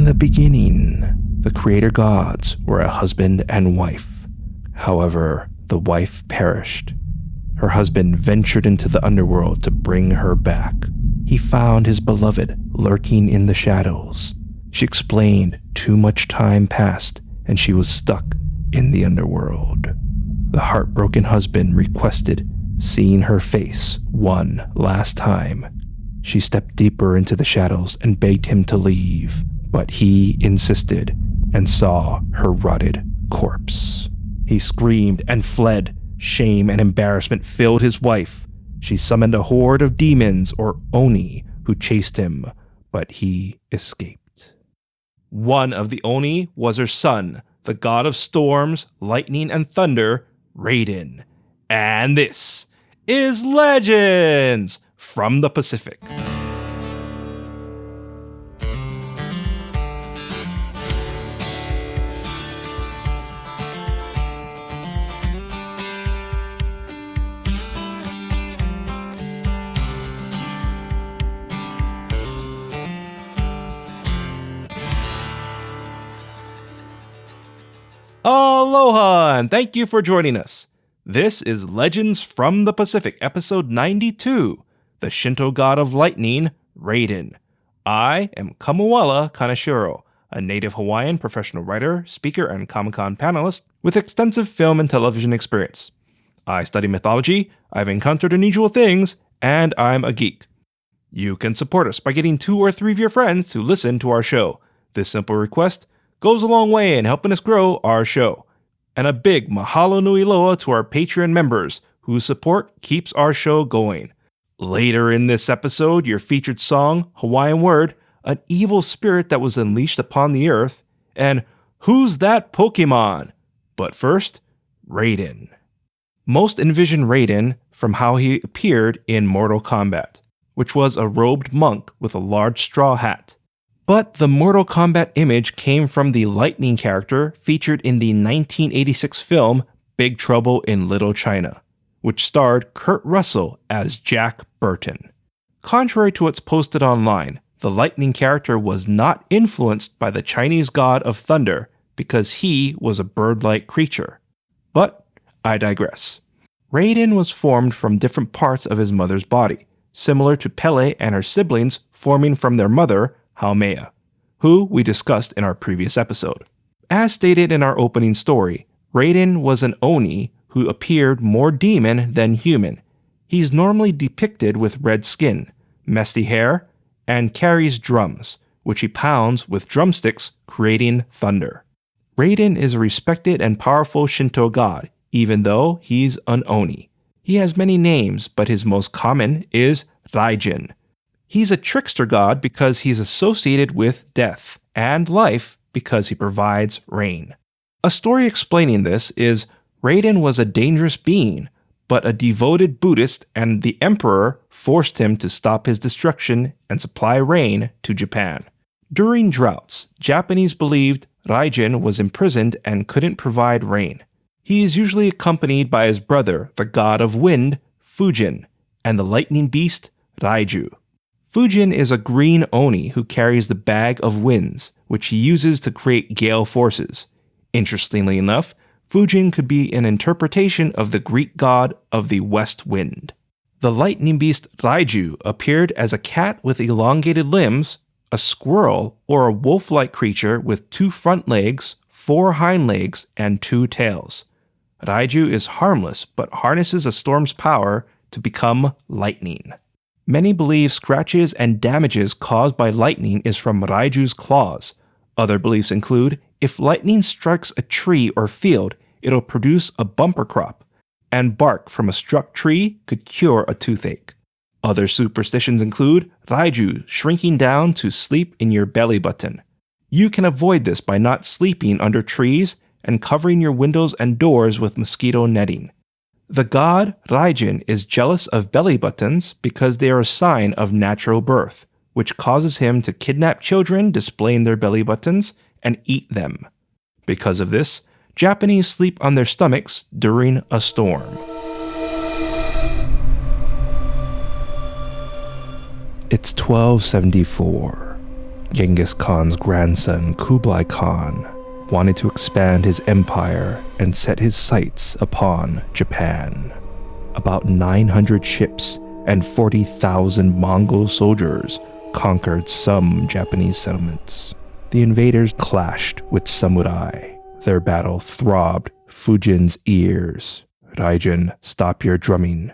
the beginning, the creator gods were a husband and wife. However, the wife perished. Her husband ventured into the underworld to bring her back. He found his beloved lurking in the shadows. She explained too much time passed and she was stuck in the underworld. The heartbroken husband requested seeing her face one last time. She stepped deeper into the shadows and begged him to leave, but he insisted and saw her rotted corpse. He screamed and fled. Shame and embarrassment filled his wife. She summoned a horde of demons, or Oni, who chased him, but he escaped. One of the Oni was her son, the god of storms, lightning, and thunder, Raiden. And this is Legends from the Pacific. Aloha, and thank you for joining us. This is Legends from the Pacific, episode 92, the Shinto god of lightning, Raiden. I am Kamuala Kaneshiro, a native Hawaiian professional writer, speaker, and Comic-Con panelist with extensive film and television experience. I study mythology, I've encountered unusual things, and I'm a geek. You can support us by getting 2 or 3 of your friends to listen to our show. This simple request goes a long way in helping us grow our show. And a big mahalo nui loa to our Patreon members, whose support keeps our show going. Later in this episode, your featured song, Hawaiian Word, an evil spirit that was unleashed upon the earth, and Who's That Pokemon? But first, Raiden. Most envision Raiden from how he appeared in Mortal Kombat, which was a robed monk with a large straw hat. But the Mortal Kombat image came from the lightning character featured in the 1986 film Big Trouble in Little China, which starred Kurt Russell as Jack Burton. Contrary to what's posted online, the lightning character was not influenced by the Chinese god of thunder because he was a bird-like creature. But I digress. Raiden was formed from different parts of his mother's body, similar to Pele and her siblings forming from their mother, Haumea, who we discussed in our previous episode. As stated in our opening story, Raiden was an Oni who appeared more demon than human. He's normally depicted with red skin, messy hair, and carries drums, which he pounds with drumsticks, creating thunder. Raiden is a respected and powerful Shinto god, even though he's an Oni. He has many names, but his most common is Raiden. He's a trickster god because he's associated with death, and life because he provides rain. A story explaining this is Raiden was a dangerous being, but a devoted Buddhist, and the emperor forced him to stop his destruction and supply rain to Japan. During droughts, Japanese believed Raiden was imprisoned and couldn't provide rain. He is usually accompanied by his brother, the god of wind, Fujin, and the lightning beast, Raiju. Fujin is a green Oni who carries the Bag of Winds, which he uses to create gale forces. Interestingly enough, Fujin could be an interpretation of the Greek god of the west wind. The lightning beast Raiju appeared as a cat with elongated limbs, a squirrel or a wolf-like creature with 2 front legs, 4 hind legs, and 2 tails. Raiju is harmless but harnesses a storm's power to become lightning. Many believe scratches and damages caused by lightning is from Raiju's claws. Other beliefs include, if lightning strikes a tree or field, it'll produce a bumper crop, and bark from a struck tree could cure a toothache. Other superstitions include Raiju shrinking down to sleep in your belly button. You can avoid this by not sleeping under trees and covering your windows and doors with mosquito netting. The god Raiden is jealous of belly buttons because they are a sign of natural birth, which causes him to kidnap children displaying their belly buttons and eat them. Because of this, Japanese sleep on their stomachs during a storm. It's 1274. Genghis Khan's grandson, Kublai Khan, wanted to expand his empire and set his sights upon Japan. About 900 ships and 40,000 Mongol soldiers conquered some Japanese settlements. The invaders clashed with samurai. Their battle throbbed Fujin's ears. Raiden, stop your drumming.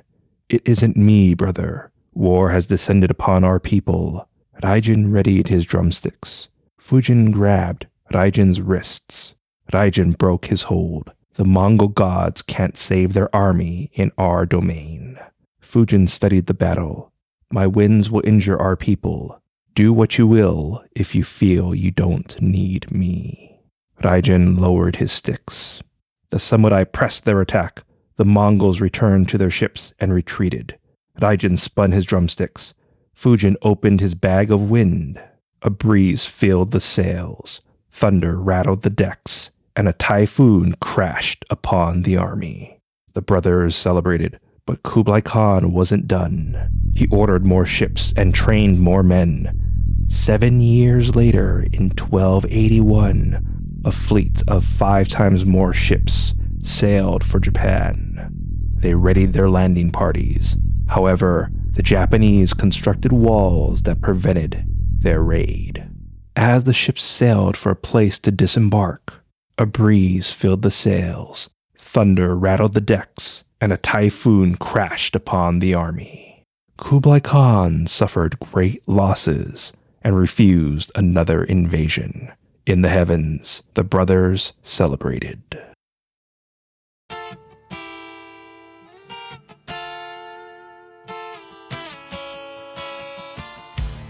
It isn't me, brother. War has descended upon our people. Raiden readied his drumsticks. Fujin grabbed Raiden's wrists. Raiden broke his hold. The Mongol gods can't save their army in our domain. Fujin studied the battle. My winds will injure our people. Do what you will if you feel you don't need me. Raiden lowered his sticks. The samurai pressed their attack. The Mongols returned to their ships and retreated. Raiden spun his drumsticks. Fujin opened his bag of wind. A breeze filled the sails. Thunder rattled the decks, and a typhoon crashed upon the army. The brothers celebrated, but Kublai Khan wasn't done. He ordered more ships and trained more men. 7 years later, in 1281, a fleet of 5 times more ships sailed for Japan. They readied their landing parties. However, the Japanese constructed walls that prevented their raid. As the ships sailed for a place to disembark, a breeze filled the sails, thunder rattled the decks, and a typhoon crashed upon the army. Kublai Khan suffered great losses and refused another invasion. In the heavens, the brothers celebrated.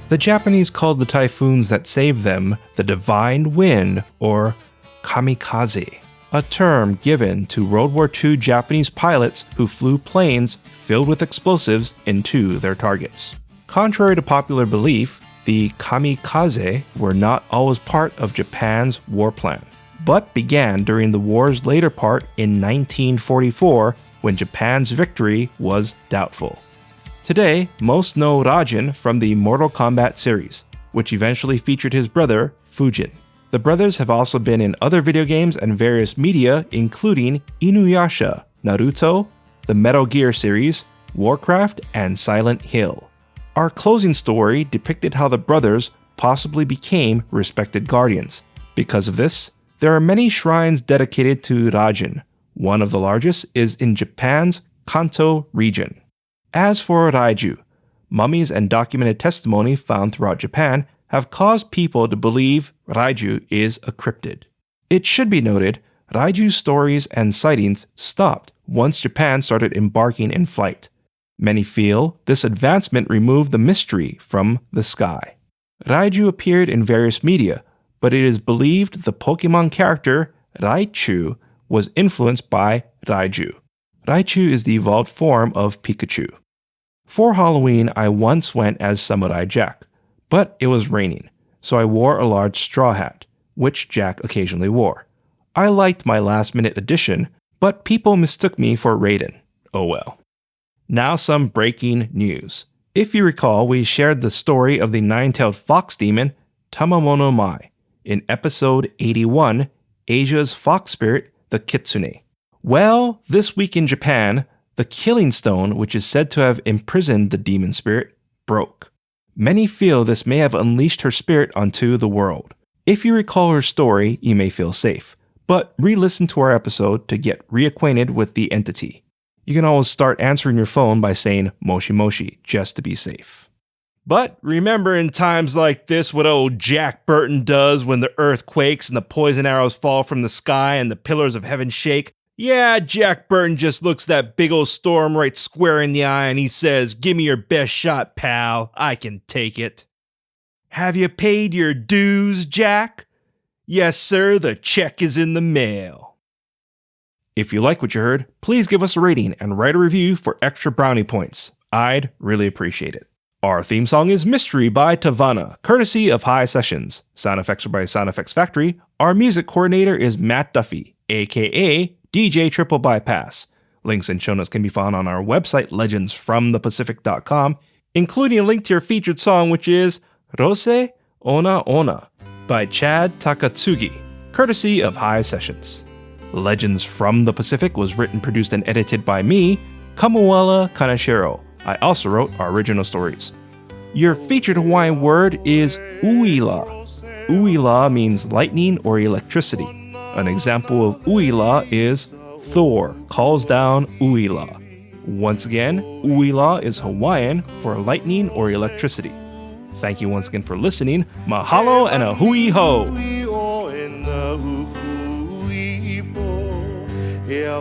The Japanese called the typhoons that saved them the divine wind, or kamikaze, a term given to World War II Japanese pilots who flew planes filled with explosives into their targets. Contrary to popular belief, the kamikaze were not always part of Japan's war plan, but began during the war's later part in 1944 when Japan's victory was doubtful. Today, most know Raiden from the Mortal Kombat series, which eventually featured his brother, Fujin. The brothers have also been in other video games and various media, including Inuyasha, Naruto, the Metal Gear series, Warcraft, and Silent Hill. Our closing story depicted how the brothers possibly became respected guardians. Because of this, there are many shrines dedicated to Raiden. One of the largest is in Japan's Kanto region. As for Raiju, mummies and documented testimony found throughout Japan have caused people to believe Raiju is a cryptid. It should be noted, Raiju's stories and sightings stopped once Japan started embarking in flight. Many feel this advancement removed the mystery from the sky. Raiju appeared in various media, but it is believed the Pokemon character Raichu was influenced by Raiju. Raichu is the evolved form of Pikachu. For Halloween, I once went as Samurai Jack, but it was raining, so I wore a large straw hat, which Jack occasionally wore. I liked my last-minute addition, but people mistook me for Raiden. Oh well. Now some breaking news. If you recall, we shared the story of the nine-tailed fox demon, Tamamono Mai, in episode 81, Asia's fox spirit, the Kitsune. Well, this week in Japan, the killing stone, which is said to have imprisoned the demon spirit, broke. Many feel this may have unleashed her spirit onto the world. If you recall her story, you may feel safe, but re-listen to our episode to get reacquainted with the entity. You can always start answering your phone by saying Moshi Moshi, just to be safe. But remember in times like this what old Jack Burton does when the earth quakes and the poison arrows fall from the sky and the pillars of heaven shake? Yeah, Jack Burton just looks that big old storm right square in the eye and he says, "Give me your best shot, pal. I can take it." Have you paid your dues, Jack? Yes, sir, the check is in the mail. If you like what you heard, please give us a rating and write a review for extra brownie points. I'd really appreciate it. Our theme song is Mystery by Tavana, courtesy of High Sessions. Sound effects are by Sound Effects Factory. Our music coordinator is Matt Duffy, aka DJ TripleBypass. Links and show notes can be found on our website, legendsfromthepacific.com, including a link to your featured song, which is Rose Ona Ona by Chad Takatsugi, courtesy of High Sessions. Legends from the Pacific was written, produced, and edited by me, Kamuela Kaneshiro. I also wrote our original stories. Your featured Hawaiian word is uila. Uila means lightning or electricity. An example of uila is Thor calls down uila. Once again, uila is Hawaiian for lightning or electricity. Thank you once again for listening. Mahalo and a hui ho! Ia